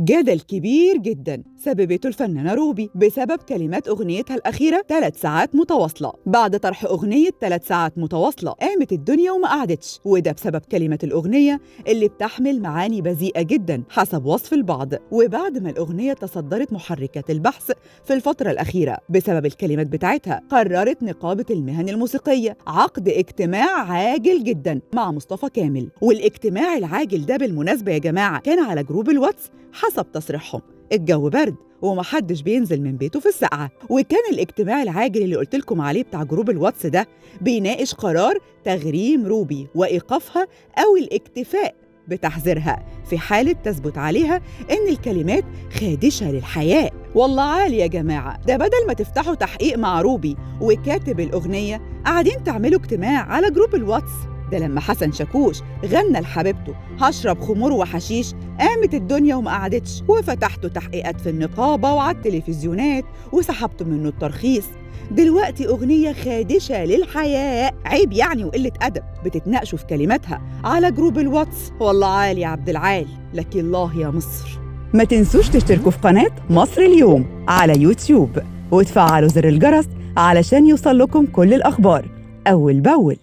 جدل كبير جدا سببته الفنانة روبي بسبب كلمات أغنيتها الأخيرة 3 ساعات متواصلة. بعد طرح أغنية 3 ساعات متواصلة قامت الدنيا وما قعدتش، وده بسبب كلمة الأغنية اللي بتحمل معاني بذيئة جدا حسب وصف البعض. وبعد ما الأغنية تصدرت محركات البحث في الفترة الأخيرة بسبب الكلمات بتاعتها، قررت نقابة المهن الموسيقية عقد اجتماع عاجل جدا مع مصطفى كامل. والاجتماع العاجل ده بالمناسبة يا جماعة كان على جروب الواتس حسب تصريحهم. الجو برد ومحدش بينزل من بيته في السقعة، وكان الاجتماع العاجل اللي قلتلكم عليه بتاع جروب الواتس ده بيناقش قرار تغريم روبي وإيقافها أو الاكتفاء بتحذيرها في حالة تثبت عليها إن الكلمات خادشة للحياء. والله عالي يا جماعة، ده بدل ما تفتحوا تحقيق مع روبي وكاتب الأغنية قاعدين تعملوا اجتماع على جروب الواتس. ده لما حسن شاكوش غنى لحبيبته هشرب خمور وحشيش قامت الدنيا وما قعدتش، وفتحتوا تحقيقات في النقابة وعلى التلفزيونات وسحبتوا منه الترخيص. دلوقتي أغنية خادشة للحياء، عيب يعني وقلة أدب بتتناقشوا في كلماتها على جروب الواتس. والله عالي يا عبد العال، لك الله يا مصر. ما تنسوش تشتركوا في قناة مصر اليوم على يوتيوب وتفعلوا زر الجرس علشان يوصل لكم كل الأخبار أول بأول.